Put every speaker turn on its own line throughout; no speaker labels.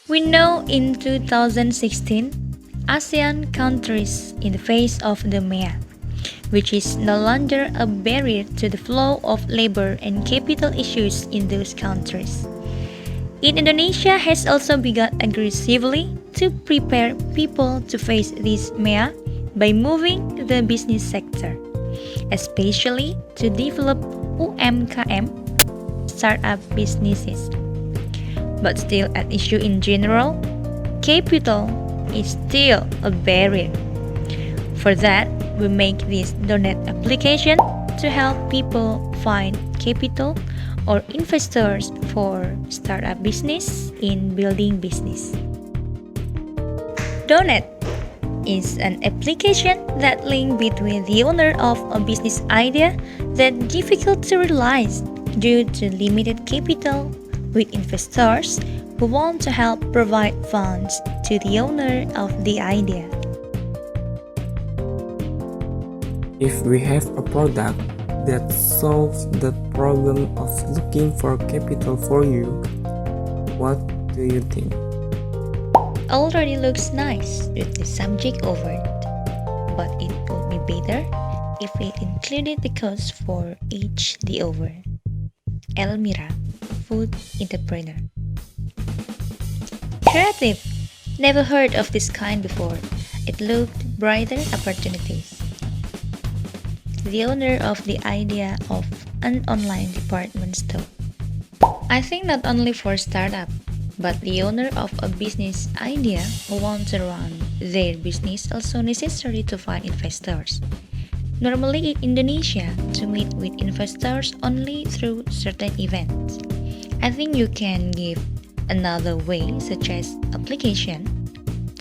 We know in 2016, ASEAN countries in the face of the MEA, which is no longer a barrier to the flow of labor and capital issues in those countries. Indonesia has also begun aggressively to prepare people to face this MEA by moving the business sector, especially to develop UMKM startup businesses. But still at issue in general, capital is still a barrier. For that, we make this Donet application to help people find capital or investors for startup business in building business. Donet is an application that links between the owner of a business idea that difficult to realize due to limited capital with investors who want to help provide funds to the owner of the idea.
If we have a product that solves the problem of looking for capital for you, what do you think?
Already looks nice with the subject over it, but it would be better if it included the cost for each the over. Elmira, food entrepreneur. Creative. Never heard of this kind before. It looked brighter opportunities. The owner of the idea of an online department store. I think not only for startup, but the owner of a business idea who want to run their business also necessary to find investors. Normally in Indonesia, to meet with investors only through certain events. I think you can give another way such as application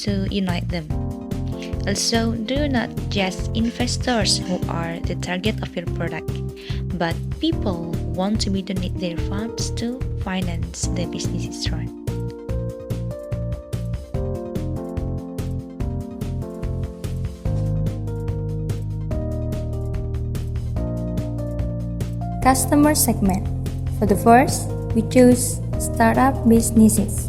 to unite them. Also, do not just investors who are the target of your product, but people who want to donate their funds to finance the business run.
Customer segment. For the first, we choose startup businesses,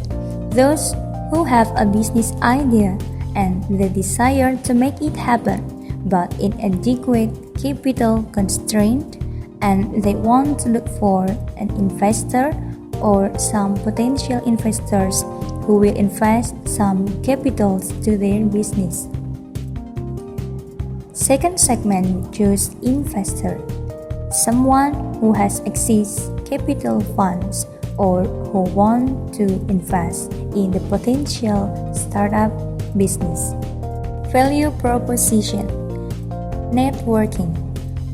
those who have a business idea and the desire to make it happen, but inadequate capital constraint, and they want to look for an investor or some potential investors who will invest some capitals to their business. Second segment, we choose investor, someone who has excess capital funds or who want to invest in the potential startup business. Value proposition. Networking.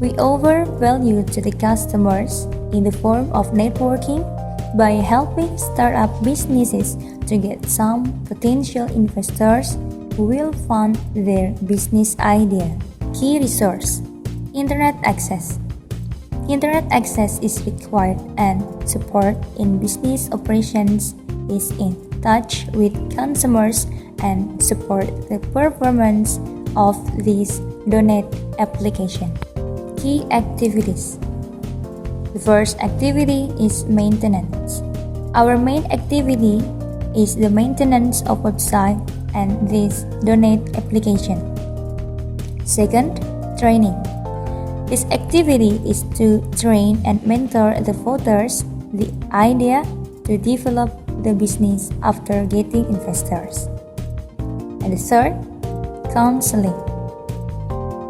We offer value to the customers in the form of networking by helping startup businesses to get some potential investors who will fund their business idea. Key resource. Internet access. Internet access is required and support in business operations is in touch with consumers and support the performance of this Donet application. Key activities. The first activity is maintenance. Our main activity is the maintenance of website and this Donet application. Second, training. This activity is to train and mentor the voters the idea to develop the business after getting investors. And the third, counseling.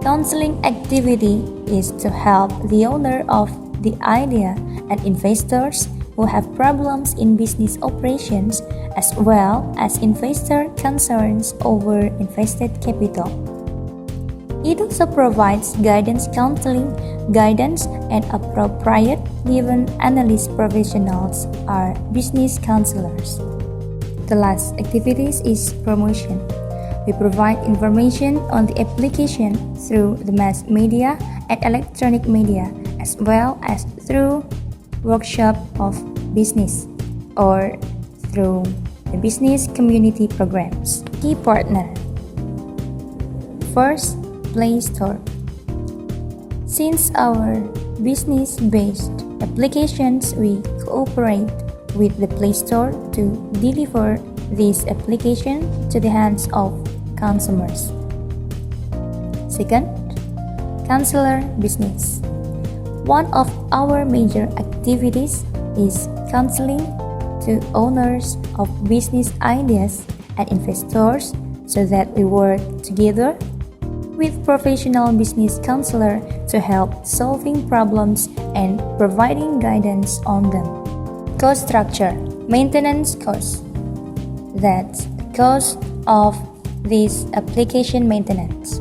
Counseling activity is to help the owner of the idea and investors who have problems in business operations as well as investor concerns over invested capital. It also provides guidance counseling, guidance, and appropriate given analyst professionals are business counselors. The last activities is promotion. We provide information on the application through the mass media and electronic media as well as through workshop of business or through the business community programs. Key partner. First, Play Store. Since our business-based applications, we cooperate with the Play Store to deliver this application to the hands of consumers. Second, counselor business. One of our major activities is counseling to owners of business ideas and investors so that we work together with professional business counselor to help solving problems and providing guidance on them. Cost structure, maintenance cost. That's the cost of this application maintenance.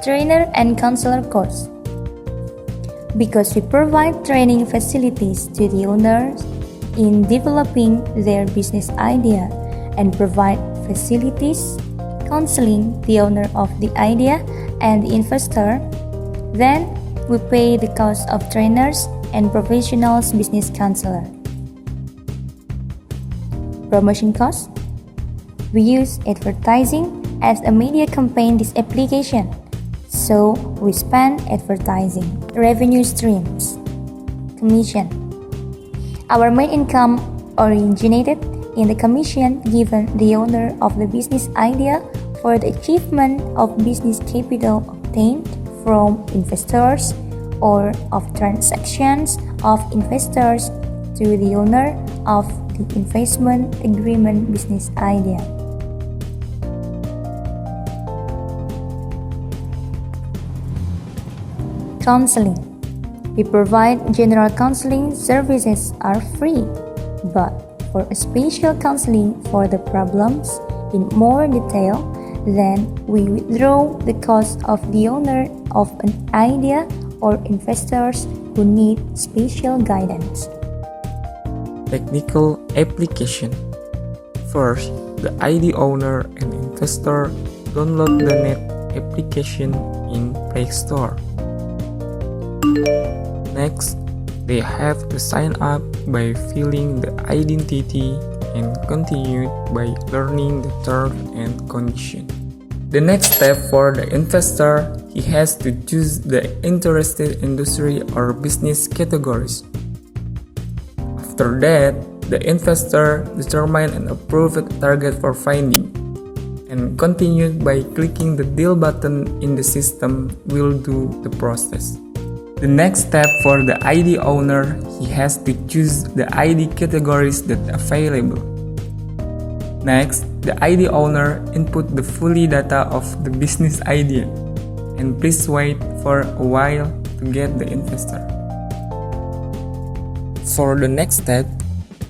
Trainer and counselor costs. Because we provide training facilities to the owners in developing their business idea and provide facilities counseling the owner of the idea and the investor, then we pay the cost of trainers and professionals business counselor. Promotion cost. We use advertising as a media campaign this application, so we spend advertising. Revenue streams. Commission. Our main income originated in the commission given the owner of the business idea for the achievement of business capital obtained from investors or of transactions of investors to the owner of the investment agreement business idea. Counseling. We provide general counseling services are free, but for a special counseling for the problems in more detail, then we withdraw the cost of the owner of an idea or investors who need special guidance.
Technical application. First, the ID owner and investor download the Donet application in Play Store. Next, they have to sign up by filling the identity and continue by learning the terms and conditions. The next step for the investor, he has to choose the interested industry or business categories. After that, the investor determine and approve a target for finding, and continued by clicking the deal button in the system will do the process. The next step for the ID owner, he has to choose the ID categories that are available. Next, the ID owner input the fully data of the business idea, and please wait for a while to get the investor. For the next step,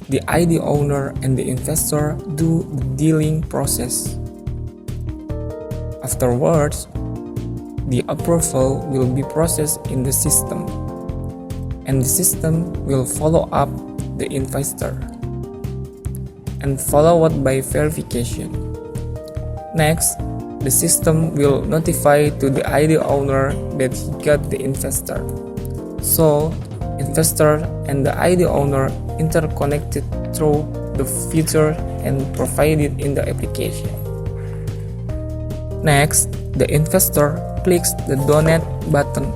the ID owner and the investor do the dealing process. Afterwards, the approval will be processed in the system, and the system will follow up the investor, and followed by verification. Next, the system will notify to the ID owner that he got the investor. So, investor and the ID owner interconnected through the feature and provided in the application. Next, the investor clicks the Donet button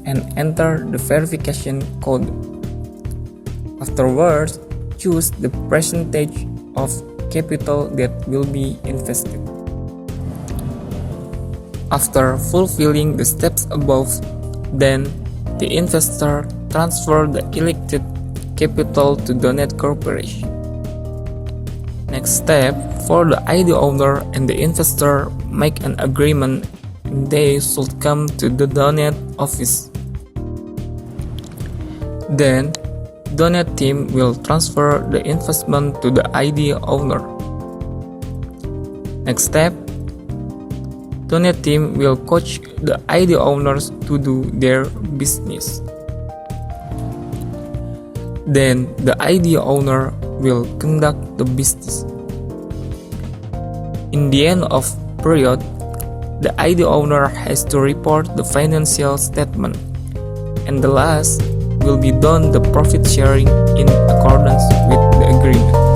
and enter the verification code. Afterwards, choose the percentage of capital that will be invested. After fulfilling the steps above, then the investor transfer the elected capital to Donet Corporation. Next step, for the ID owner and the investor make an agreement, and they should come to the Donet office. Then, Donet team will transfer the investment to the ID owner. Next step, Donet team will coach the ID owners to do their business. Then the ID owner will conduct the business. In the end of period, the ID owner has to report the financial statement, and the last will be done the profit sharing in accordance with the agreement.